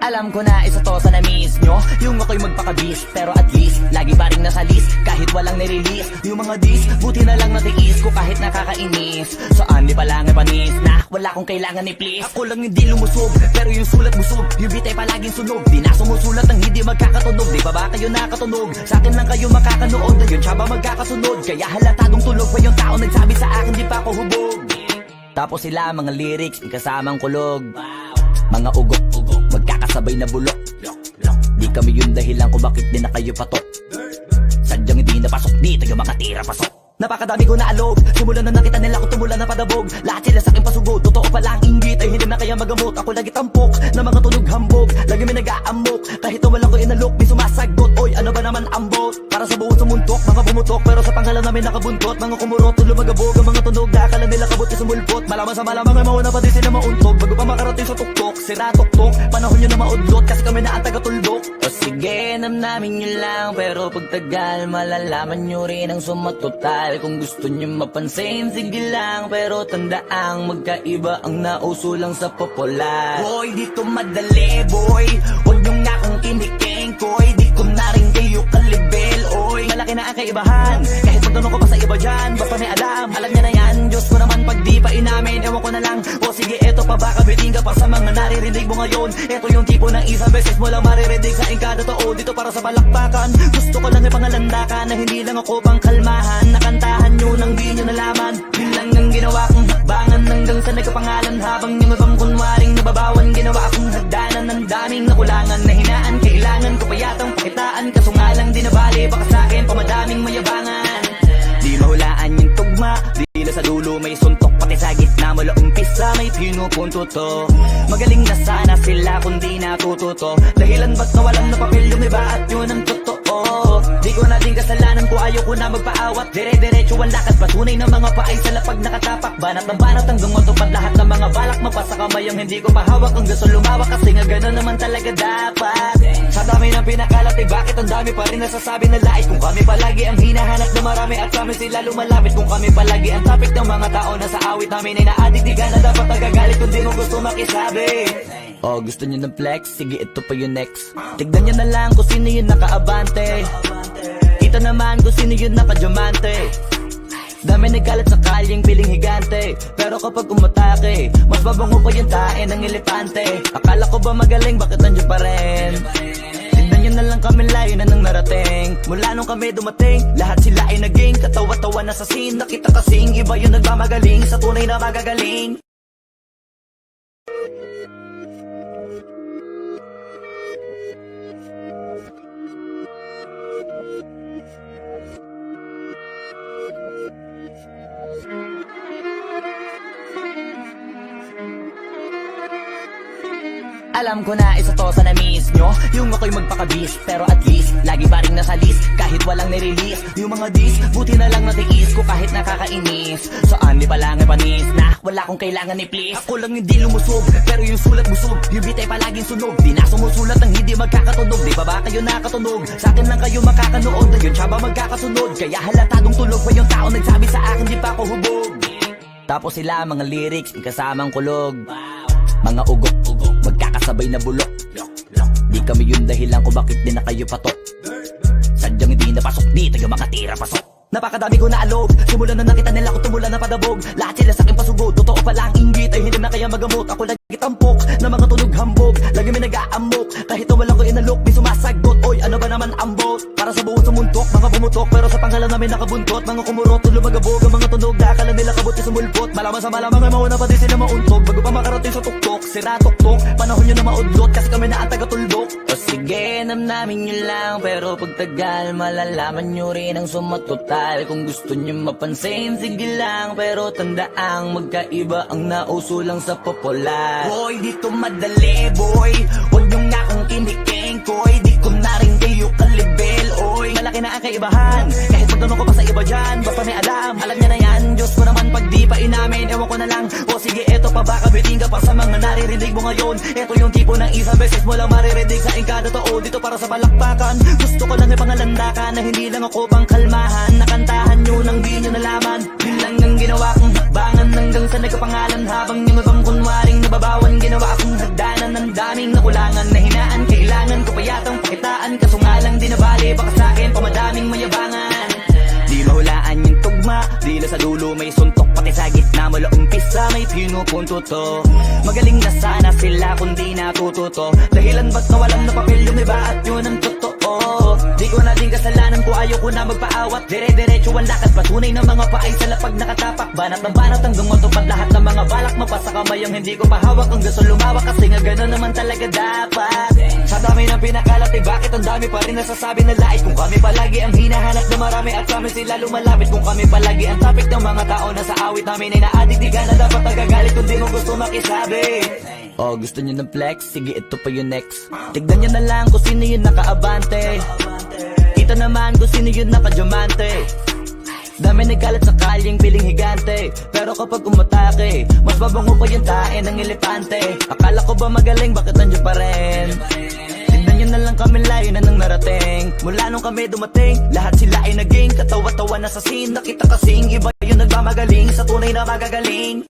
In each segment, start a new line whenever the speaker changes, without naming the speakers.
Alam ko na isa to sa na-miss nyo, yung ako'y magpakabis. Pero at least, lagi pa rin nasa list kahit walang nirelease. Yung mga dis, buti na lang natiis ko kahit nakakainis. Saan di pa lang panis na wala kong kailangan ni please. Ako lang hindi lumusog, pero yung sulat busog. Yung bitay palaging sunog, di na sumusulat ang hindi magkakatunog. Di ba ba kayo nakatunog? Sa akin lang kayo makakanood, na yun siya ba magkakasunod? Kaya halatadong tulog pa yung tao nagsabi sa akin di pa ako hubog. Tapos sila mga lyrics, kasamang kulog. Mga ugok-ugok, magkakasabay na bulok. Di kami yung dahilan kung bakit di na kayo patok. Sadyang hindi napasok, di tayo makatira pasok. Napakadami ko na alog, simulan na nakita nila ko tumula na padabog. Lahat sila sa akin pasugod, totoo pala ang inggit ay hindi na kaya magamot. Ako lagi tampok, na mga tunog hambog. Lagi may nag-aamok, kahit na walang ko inalok. Di sumasagot, oy ano ba naman ambot? Para sa buong sumuntok, mga bumutok. Pero sa pangalan namin nakabuntot, mga kumurot, lumagabog. Ang mga tunog na akala nila kabot na sumulpot. Malaman sa malamang ay mauna pa din sila mauntog. Bago pa makarating sa tuktok, sira tuktok. Panahon nyo na maudlot, kasi kami na ang taga-tuldok. O sige, namnamin nyo lang, pero pagtagal malalaman nyo rin ang sumatotal. Kung gusto nyo mapansin, sige lang. Pero tandaang magkaiba ang nauso lang sa popular. Boy, dito madali, boy. Huwag nyo nga kong kiniking, koy. Di ko na rin kayo kalibel, oy. Malaki na ang kaibahan, kahit magtanong ko pa sa iba dyan. Basta may alam niya na yan. Diyos ko naman pag di pa inamin, ewan ko na lang. O sige, eto pa ba kabiting ka pa sa mga naririnig mo ngayon. Eto yung tipo ng isang beses mo lang maririnig sa kada tao. Dito para sa palakpakan, gusto ko lang ipangalandakan na hindi lang ako pang kalmahan. Nakantahan nyo nang di nyo nalaman. Yun lang ang ginawa kong hakbangan hanggang sa nagkapangalan. Habang yung ibang kunwaring nababawan, ginawa akong hagdanan ng daming nakulangan na hinaan. Kailangan ko pa yatang pakitaan, kaso nga lang di nabali. Baka sa akin pamadaming mayabangan. Di mahulaan yung tugma, di na sa dulo may suntok. Pati sa gitna mula umpisa may pinupunto to. Magaling na sana sila kung di natututo. Dahilan ba't nawalan na papel yung iba at yun ang totoo. Di ko na din kasalanan ko, ayaw ko na magpaawat. Dire-diretso ang lakad, patunay ng mga paay sa lapag nakatapak. Banat ng banat hanggang matupad lahat ng mga balak. Mapasa kamay ang hindi ko pahawak. Ang gusto lumawak kasi nga gano'n naman talaga dapat. Sa dami ng pinakalat ay bakit ang dami pa rin nasasabi na lait. Kung kami palagi ang hinahanap na marami at kami sila lumalapit. Kung kami palagi ang topic ng mga tao na sa awit namin ay naadikdigan na dapat nagagalit kung di mo gusto makisabi. Oh, gusto nyo ng flex? Sige, ito pa yung next. Tignan nyo na lang kung sino yung nakaabante. Kita naman kung sino yung nakadiamante. Dami nagkalat sa kalyeng piling higante. Pero kapag umatake, mas babango pa yung tae ng elepante. Akala ko ba magaling, bakit nandiyan pa rin? Tignan nyo na lang kami layo na nang narating. Mula nung kami dumating, lahat sila ay naging katawa-tawa na sa scene. Nakita kasing iba yung nagmamagaling sa tunay na magagaling. Alam ko na isa to sa na-miss nyo, yung ako'y magpakabis. Pero at least, lagi pa rin nasa list kahit walang nirelease. Yung mga dis, buti na lang natiis ko kahit nakakainis. Saan di pa lang panis na wala kong kailangan ni please. Ako lang hindi lumusog, pero yung sulat busog. Yung bitay palaging sunog, di na sumusulat ang hindi magkakatunog. Di ba ba kayo nakatunog? Sa akin lang kayo makakanood, na yun siya ba magkakasunod? Kaya halatadong tulog pa yung tao nagsabi sa akin di pa ako hubog. Tapos sila mga lyrics, kasamang kulog. Mga ugok-ugok, magkakasabay na bulok. Di kami yung dahilan kung bakit di na kayo patok. Sadyang hindi napasok, di tayo makatira pasok. Napakadami ko na alog, simulan na nakita nila ko tumula na padabog. Lahat sila sa akin pasugod, totoo pala ang inggit ay hindi na kaya magamot. Ako lagi tampok, na mga tunog hambog. Lagi may nag-aamok, kahit na walang ko inalok. Di sumasagot, oy ano ba naman ambot? Para sa buong sumuntok, mga bumutok. Pero sa pangalan namin nakabuntot, mga kumurot, lumagabog. Ang mga tunog na akala nila kabot na sumulpot. Malaman sa malamang ay mauna pa din sila mauntog. Bago pa makarating sa tuktok, sira tuktok. Panahon nyo na maudlot, kasi kami na ang taga-tuldok. O sige, namnamin nyo lang, pero pagtagal malalaman nyo rin ang sumatotal. Kung gusto nyo mapansin, sige lang. Pero tandaang magkaiba ang nauso lang sa popular. Boy, dito madali, boy. Huwag nyo nga kong kiniking, koy. Di ko na rin kayo kalibel, oy. Malaki na ang kaibahan, kahit magtanong ko pa sa iba dyan. Basta may alam niya na yan. Diyos ko naman pag di pa inamin, ewan ko na lang. O sige, eto pa ba kabiting ka pa sa mga naririnig mo ngayon. Eto yung tipo ng isang beses mo lang maririnig sa kada tao. Dito para sa palakpakan, gusto ko lang ipangalandakan na hindi lang ako pang kalmahan. Nakantahan nyo nang di nyo nalaman. Yun lang ang ginawa kong hakbangan hanggang sa nagkapangalan. Habang yung ibang kunwaring nababawan, ginawa akong hagdanan ng daming nakulangan na hinaan. Kailangan ko pa yatang pakitaan, kaso nga lang di nabali, baka sa'kin pamadaming mayabangan. Di mahulaan yung tugma, dila sa dulo may suntok, pati sa gitna mula umpisa may pinupunto to. Magaling na sana sila kung di natututo, dahilan ba't nawalan na papel yung iba at yun ang totoo. Di ko na din kasalanan ko, ayoko na magpaawat, dire-diretso ang lakad, patunay ng mga paay sa lapag nakatapak. Banat ng banat hanggang matupad lahat ng mga balak, mapasa kamay ang hindi ko pahawak. Ang gusto lumawak kasi nga gano'n naman talaga dapat. Sa dami ng pinakalat, bakit ang dami pa rin nasasabi na lait? Kung kami palagi ang hinahanap na marami at sa amin sila lumalapit. Kung kami palagi ang topic ng mga tao na sa awit namin ay na-addict, di ka na dapat nagagalit kung di mo gusto makisabi. Oh, gusto nyo ng flex? Sige, ito pa yung next. Tignan nyo na lang kung sino yung nakaabante. Ito naman kung sino yung nakadiamante. Dami nagkalat sa kalyeng piling higante, pero kapag umatake, mas mabango pa yung tae ng elepante. Akala ko ba magaling, bakit nandiyo pa rin? Tignan nyo na lang kami, layo na nang narating. Mula nung kami dumating, lahat sila ay naging katawa-tawa na sa scene. Nakita kasing iba yung nagmamagaling sa tunay na magagaling.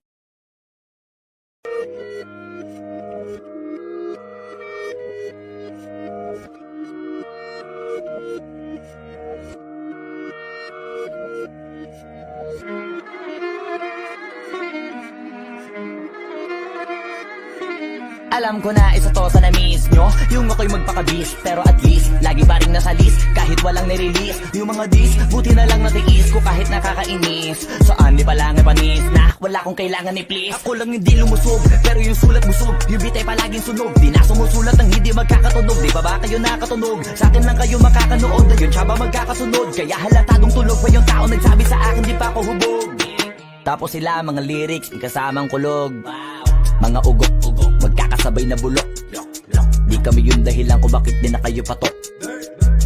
Alam ko na isa to sa na-miss nyo, yung ako'y magpakabis, pero at least lagi pa rin nasa list, kahit walang nirelease. Yung mga dis, buti na lang natiis ko kahit nakakainis. Saan di palang panis na wala kong kailangan ni please. Ako lang hindi lumusog, pero yung sulat busog. Yung beat ay palaging sunog, di na sumusulat ang hindi magkakatunog. Di ba ba kayo nakatunog? Sa akin lang kayo makakanood, na yun siya ba magkakasunod? Kaya halatadong tulog pa yung tao nagsabi sa akin di pa ako hubog. Tapos sila mga lyrics, ikasamang kulog. Mga ugok-ugok, magkakasabay na bulok. Di kami yung dahilan kung bakit di na kayo patok.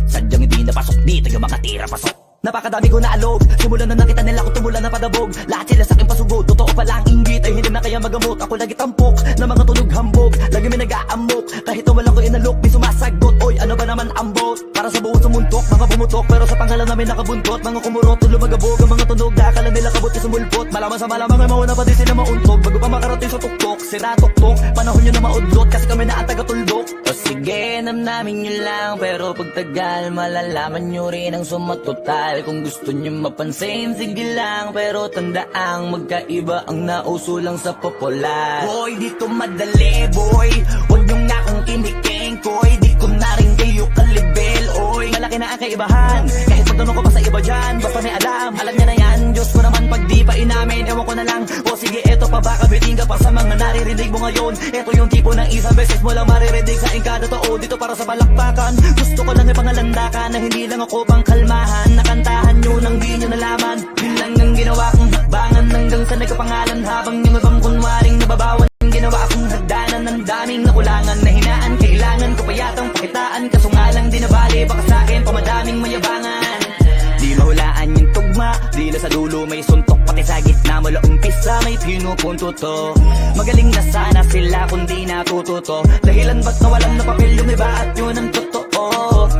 Sadyang hindi napasok, di taga makatira pasok. Napakadami ko na alog, simulan na nakita nila ko tumula na padabog. Lahat sila sa akin pasugod, totoo pala ang inggit ay hindi na kaya magamot. Ako lagi tampok, na mga tunog hambog, lagi may nag-aamok. Kahit nawalan ko inalok, di sumasagot. Oy, ano ba naman ambot? Para sa buong sumuntok, mga bumutok, pero sa pangalan namin nakabuntot. Mga kumurot, lumagabog, ang mga tunog na akala nila kabot yung sumulpot. Malaman sa malamang ay mauna pa din sila mauntog. Bago pa makarating sa tuktok, sira tuktok, panahon nyo na maudlot, kasi kami na ang taga-tuldok. O sige, namnamin nyo lang, pero pagtagal malalaman nyo rin ang sumatotal. Kung gusto nyo mapansin, sige lang, pero tandaang magkaiba ang nauso lang sa popular. Boy, dito madali, boy, huwag nyo nga akong kiniking, koy. Di ko na rin kayo kalibel, oy. Malaki na ang kaibahan, kahit magtanong ko pa sa iba dyan, basta may alam niya na yan. Diyos ko naman pag di pa inamin, ewan ko na lang. O sige, eto pa ba kabiting ka pa sa mga naririnig mo ngayon? Eto yung tipo ng isang beses mo lang maririnig sa kada tao. Dito para sa balakbakan, gusto ko lang ipangalandakan na hindi lang ako pang kalmahan. Nakantahan nyo nang di nyo nalaman, yun lang ang ginawa kong hakbangan hanggang sa nagkapangalan. Habang yung ibang kunwaring nababawan, ginawa akong hagdanan ng daming nakulangan na hinaan. Kailangan ko pa yatang pakitaan, kaso nga lang di nabali, baka sa'kin pamadaming mayabangan. Di mahulaan yung tugma, dila sa dulo may suntok, pati sa gitna mula umpisa may pinupunto to. Magaling na sana sila kung di natututo, dahilan ba't nawalan na papel yung iba at yun ang totoo.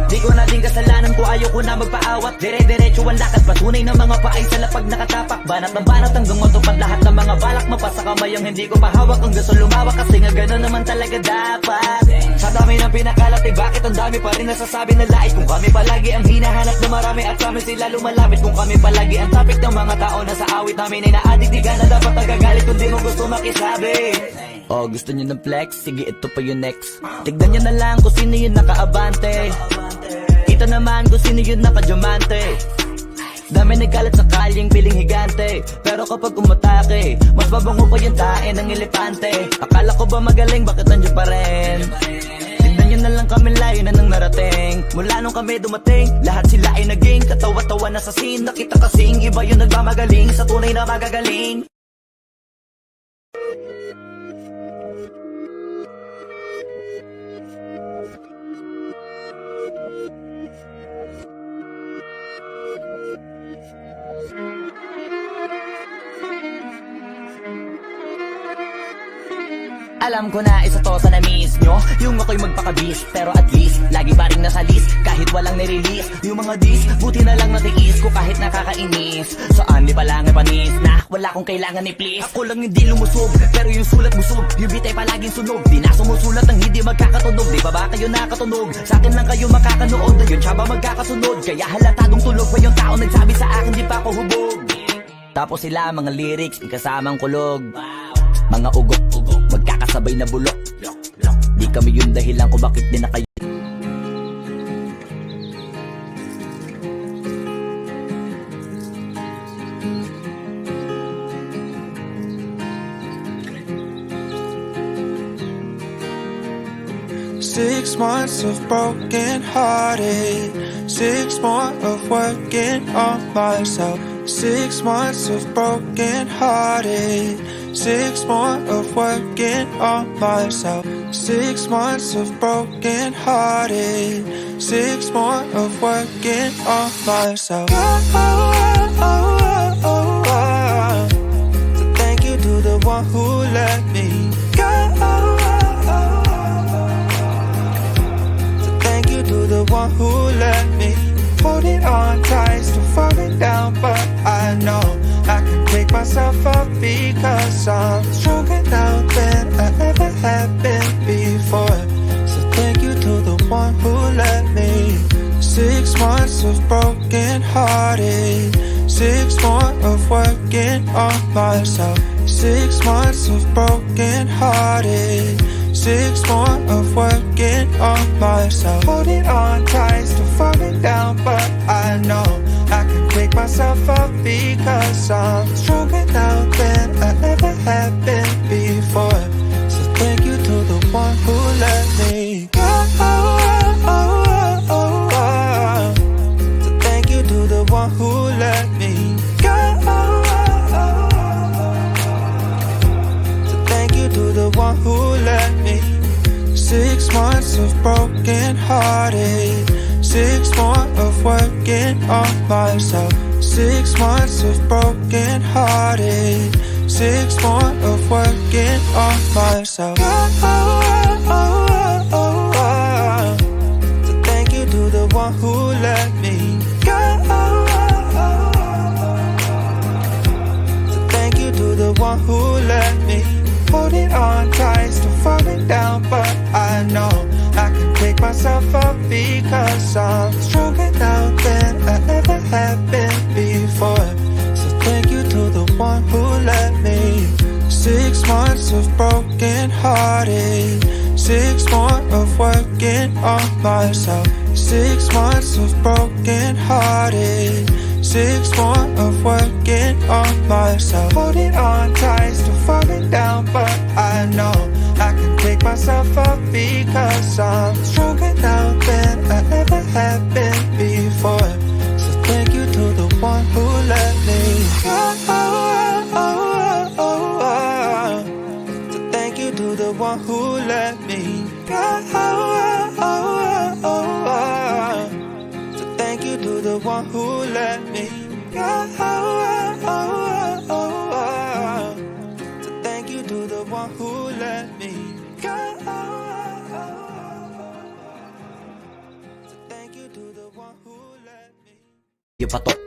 Di ko na din kasalanan ko, ayoko na magpaawat, dire-diretso ang lakad, patunay ng mga paay sa lapag nakatapak. Banat ng banat hanggang matupad lahat ng mga balak, mapasa kamay ang hindi ko pahawak. Ang gusto lumawak kasi nga gano'n naman talaga dapat. Sa dami ng pinakalat, bakit ang dami pa rin nasasabi na lait? Kung kami palagi ang hinahanap na marami at sa amin sila lumalapit. Kung kami palagi ang topic ng mga tao na sa awit namin ay na-addict, di ka na dapat nagagalit kung di mo gusto makisabi. Oh, gusto nyo ng flex? Sige, ito pa yung next. Tignan nyo na lang kung sino yung nakaabante. Ito naman kung sino yung nakadiamante. Dami nagkalat sa kalyeng piling higante, pero kapag umatake, mas babango pa yung tae ng elepante. Akala ko ba magaling, bakit nandiyo pa rin? Tignan nyo na lang kami, layo na nang narating. Mula nung kami dumating, lahat sila ay naging katawa-tawa na sa scene. Nakita kasing iba yung nagmamagaling sa tunay na magagaling. Alam ko na isa to sa na-miss nyo, yung ako'y magpakabis, pero at least lagi pa rin nasa list, kahit walang nirelease. Yung mga dis, buti na lang natiis ko kahit nakakainis. Saan di pa lang ay panis na wala kong kailangan ni please. Ako lang hindi lumusog, pero yung sulat busog, yung bitay palaging sunog. Di na sumusulat ng hindi magkakatunog. Di ba ba kayo nakatunog? Sa akin lang kayo makakanood, yun siya ba magkakasunod? Kaya halatadong tulog pa yung tao nagsabi sa akin di pa ako hubog. Tapos sila mga lyrics, may kasamang kulog. Mga ugok, magkakasabay na bulok. Di kami yung dahilan kung bakit din na kayo.
Six months of broken hearted, 6 more of working on myself. 6 months of broken hearted, 6 more of working on myself. 6 months of broken hearted, 6 more of working on myself. So thank you to the one who let me go. To the one who let me holding on tight, still falling down, but I know I can pick myself up because I'm stronger now than I ever have been before. So thank you to the one who let me. 6 months of broken hearted, 6 more of working on myself. 6 months of broken hearted, 6 more of working on myself. Holding on tight, still falling down, but I know I can pick myself up because I'm stronger now than I ever have been before. So thank you to the one who let me go. So thank you to the one who let me go. So thank you to the one who let me. 6 months of broken hearted, 6 more of working on myself. 6 months of broken hearted, 6 more of working on myself. So thank you to the one who let me go. So thank you to the one who let me. Holding on tight, still falling down, but I know I can pick myself up because I'm stronger now than I ever have been before. So thank you to the one who let me. 6 months of broken hearted, 6 more of working on myself. 6 months of broken hearted, 6 more of working on myself. Holding on tight, still falling down, but I know I can pick myself up because I'm stronger now than I ever have been before. So thank you to the one who let me go. So thank you to the one who let me go. So thank you to the one who let me go. So thank you to the one who let me go. So thank you to the one who let me.
Yung patok,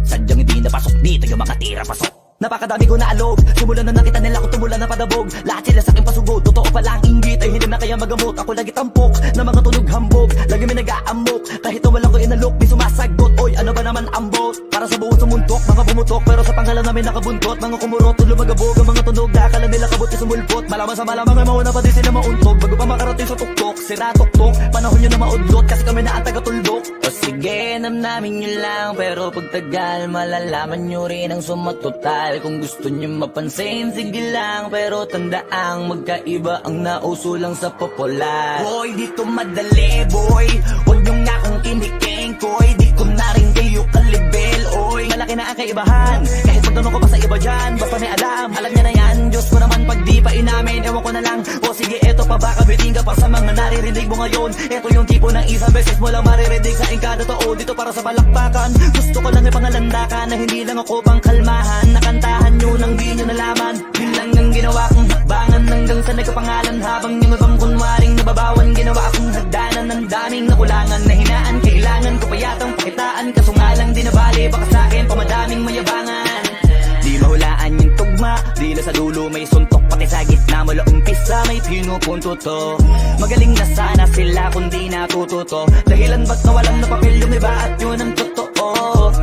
sadyang hindi napasok dito yung mga tira pasok. Napakadami ko na alog, simulan na nakita nila ko tumulan na padabog. Lahat sila sa akin pasugod, totoo pala ang inggit ay hindi na kaya magamot. Ako lagi tampok, na mga tunog hambog, lagi may nag-aamok. Kahit na walang ko inalok, di sumasagot. Oy, ano ba naman ang bot? Para sa buong sumundok, mga pumutok, pero sa pangalan namin nakabuntot. Mga kumurot, tulo magabog, ang mga tunog na akala nila kabot sa sumulpot. Malaman sa malamang ay mauna pa din sila mauntog. Bago pa makarating sa tuktok, sira tuktok, panahon nyo na maudlot, kasi kami na ang taga-tuldok. O sige, namnamin nyo lang, pero pagtagal malalaman nyo rin ang sumatotal. Kung gusto nyo mapansin, sige lang, pero tandaang magkaiba ang nauso lang sa popular. Boy, dito madali, boy, huwag nyo nga akong kiniking, koy, di ko na rin kayo malayo kalibel. Oy, malaki na ang kaibahan. Kahit magtanong ko pa sa iba dyan, basta may alam niya na yan. Diyos ko naman pag di pa inamin, ewan ko na lang. O sige, eto pa baka biting ka pa sa mga naririnig mo ngayon. Eto yung tipo ng isang beses mo lang maririnig sa engkada totoo. Dito para sa balakbakan, gusto ko lang ipangalandakan na hindi lang ako pang kalmahan. Nakantahan nyo nang di nyo nalaman. Yun lang ang ginawa kong hakbangan hanggang sa nagkapangalan. Habang yung ibang kunwaring nababawan, ginawa akong hagdanan ng daming nakulangan na hinaan. Kailangan ko pa yatang pakitaan, kaso nga lang di nabali. Baka sa akin pamadaming mayabangan. Di mahulaan yung tugma, di na sa dulo may suntok. Pati sa gitna mula umpisa may pinupunto to. Magaling na sana sila kung di natututo. Dahilan ba't nawalan na papel yung iba at yun ang totoo.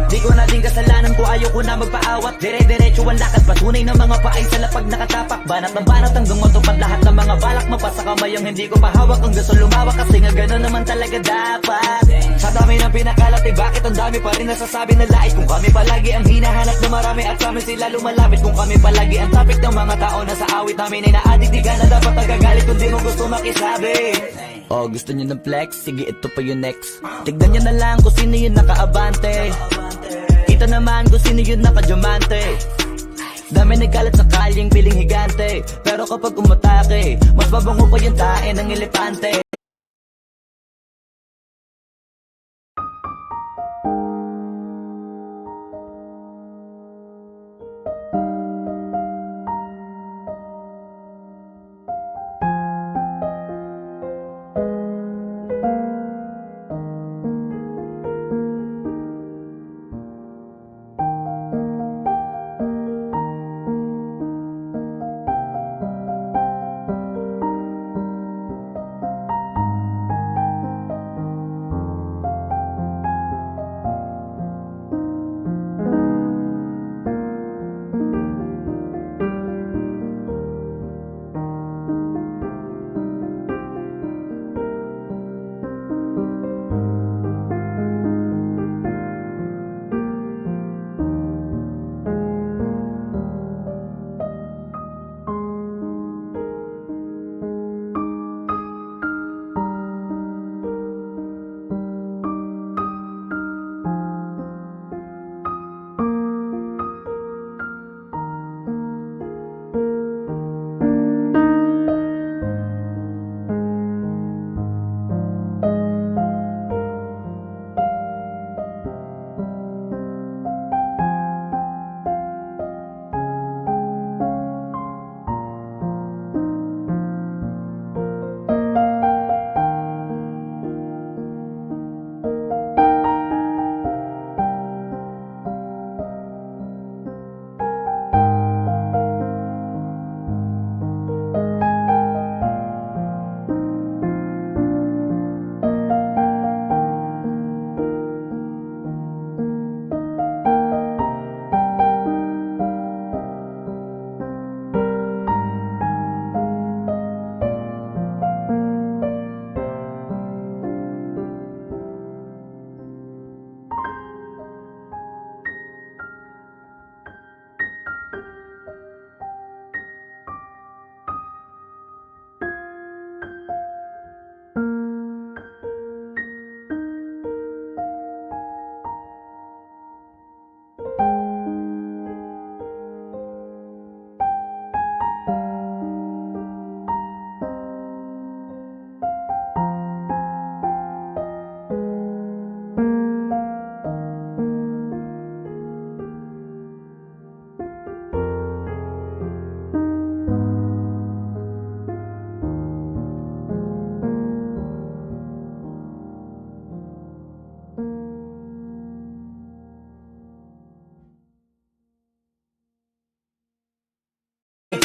Di ko na din kasalanan ko, ayoko na magpaawat. Dire-diretso ang lakad, patunay ng mga paay sa lapag nakatapak. Banat ng banat hanggang matupad lahat ng mga balak. Mapasa kamay ang hindi ko pahawak. Ang gusto lumawak kasi nga gano'n naman talaga dapat. Sa dami ng pinakalat eh bakit ang dami pa rin nasasabi na lait. Kung kami palagi ang hinahanap na marami at sa amin sila lumalapit. Kung kami palagi ang topic ng mga tao na sa awit namin ay naadik. Di ka na dapat nagagalit kung di mo gusto makisabi. Oh, gusto nyo ng flex? Sige, ito pa yung next. Tignan nyo na lang kung sino yung nakaabante. Kita naman kung sino yung nakadiamante. Dami nagkalat sa kalyeng piling higante. Pero kapag umatake, mas babango pa yung tae ng elepante.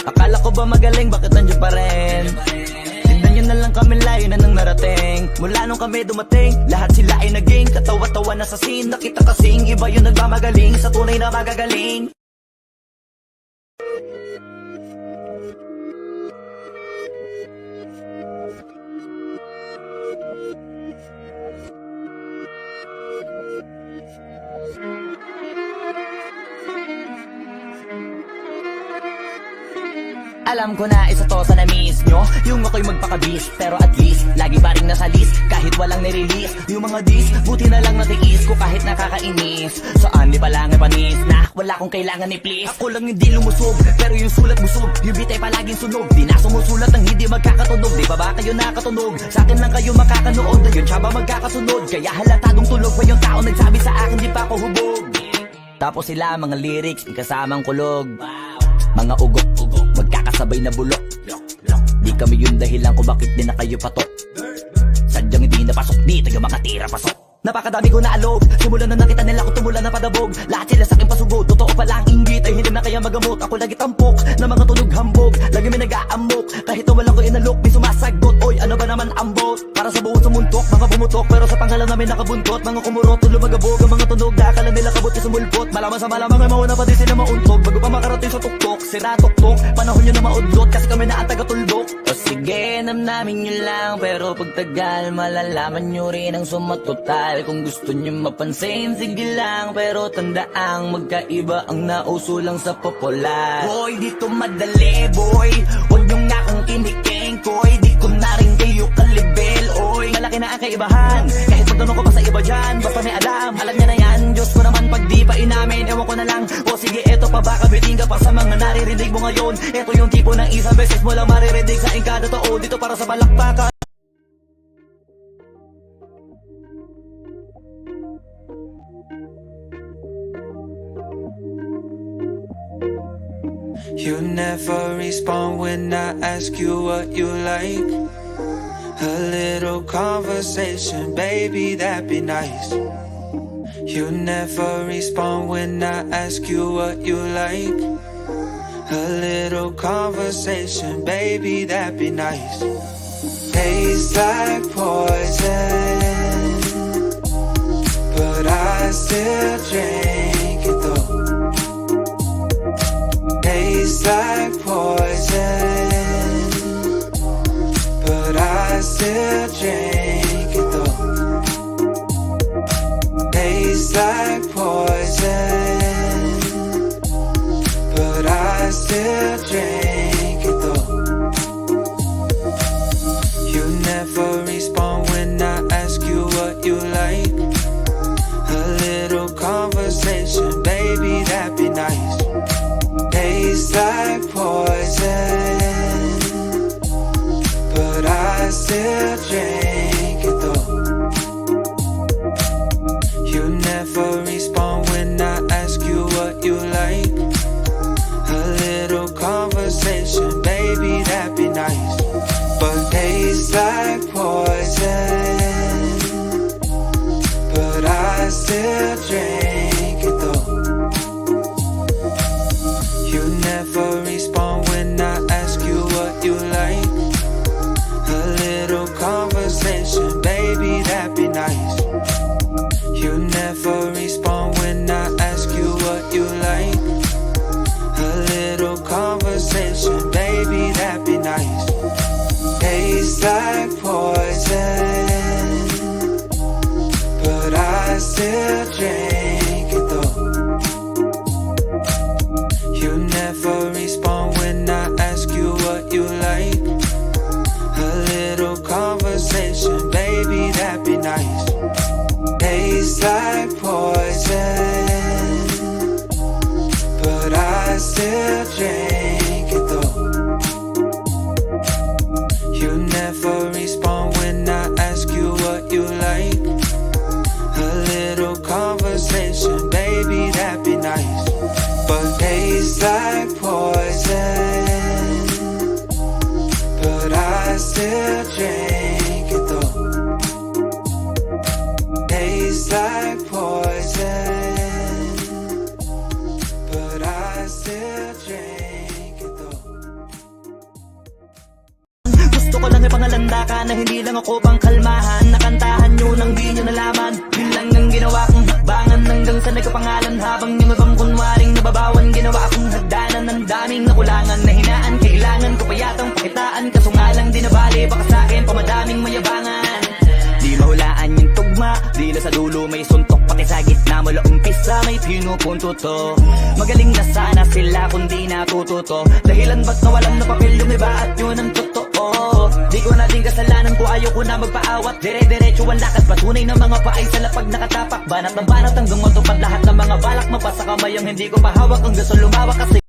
Akala ko ba magaling, bakit nandiyan pa rin? Tignan nyo na lang kami, layo na nang narating. Mula nung kami dumating, lahat sila ay naging katawa-tawa na sa scene. Nakita kasing iba yung nagmamagaling sa tunay na magagaling. Alam ko na isa to sa na-miss nyo, yung ako'y magpakabis. Pero at least, lagi pa rin nasa list kahit walang nirelease. Yung mga dis, buti na lang natiis ko kahit nakakainis. Saan di palang panis na wala kong kailangan ni please. Ako lang hindi lumusog, pero yung sulat busog. Yung bitay palaging sunog, di na sumusulat ng hindi magkakatunog. Di ba ba kayo nakatunog? Sa akin lang kayo makakanood, yun siya ba magkakasunod? Kaya halatadong tulog pa yung tao nagsabi sa akin di pa ako hubog. Tapos sila mga lyrics, may kasamang kulog. Mga ugok, magkakasabay na bulok. Di kami yung dahilan kung bakit di na kayo patok. Sadyang hindi napasok, di tayo makatira pasok. Napakadami ko na alog, simulan na nakita nila ko tumula na padabog. Lahat sila sa akin pasugod, totoo pala ang inggit ay hindi na kaya magamot. Ako lagi tampok, na mga tunog hambog. Lagi may nag-aamok, kahit na walang ko inalok. May sumasagot, oy ano ba naman ang bot? Para sa buong sumuntok, mga bumutok. Pero sa pangalan namin nakabuntot, mga kumurot, lumagabog. Ang mga tunog na akala nila kabot yung sumulpot. Malaman sa malamang ay mauna pa din sila mauntog. Bago pa makarating sa tuktok, sira tuktok. Panahon nyo na maudlot, kasi kami na ang taga-tuldok. O sige, namnamin nyo lang, pero pagtagal malalaman nyo rin ang sumatotal. Kung gusto nyo mapansin, sige lang, pero tandaang magkaiba ang nauso lang sa popular. Boy, dito madali, boy. Huwag nyo nga akong kiniking, koy. Di ko na rin kayo kalibel, oy. Malaki na ang kaibahan, kahit magtanong ko pa sa iba dyan. Basta may alam niya na yan. Diyos ko naman pag di pa inamin, ewan ko na lang. O sige, eto pa baka biting ka pa sa mga naririnig mo ngayon. Eto yung tipo ng isang beses mo lang maririnig sa kada tao. Dito para sa balakpakan.
You never respond when I ask you what you like. A little conversation, baby, that'd be nice. You never respond when I ask you what you like. A little conversation, baby, that'd be nice. Tastes like poison, but I still drink it though. Tastes like poison, but I still drink it though. Tastes like poison, but I still drink it though. You never respond when I ask you what you like. A little conversation, baby, that'd be nice. Tastes like poison, but I still drink it though. You never respond when I ask you what you like. A little conversation, baby, that'd be nice. But tastes like poison, but I still drink it though. You never respond when I ask you what you like. A little conversation, baby, that'd be nice. You never respond when I ask you what you like. A little conversation, baby, that'd be nice. Tastes like poison, but I still drink it though. You never respond when I ask you what you like. A little conversation, baby, that'd be nice. Tastes like poison, but I still drink it though. You never respond when I ask you what you like. A little conversation, baby, that'd be nice. But tastes like poison, but I still drink it though. Tastes like poison, but I still drink it though.
Gusto ko lang ipangalanda ka na hindi lang ako pang kalmahan. Nakantahan nyo nang di nyo nalaman. Yun lang ang ginawa kong hakbangan hanggang sa nagkapangalan. Habang yung ibang kunwaring nababawan, ginawa akong hagdanan ng daming nakulangan na hinaan. Kailangan ko pa yatang pakitaan, kaso nga lang di nabali. Baka sa'kin pamadaming mayabangan. Di mahulaan yung tugma, di na sa dulo may suntok. Pati sa gitna mula umpisa may pinupunto to. Magaling na sana sila kung di natututo. Dahilan ba't nawalan na papel yung iba at yun ang totoo. Di ko na din kasalanan ko, ayaw ko na magpaawat. Dire-diretso ang lakad, patunay ng mga paay sa lapag nakatapak. Banat ng banat hanggang matupad lahat ng mga balak. Mapasa kamay ang hindi ko pahawak, ang gusto lumawak kasi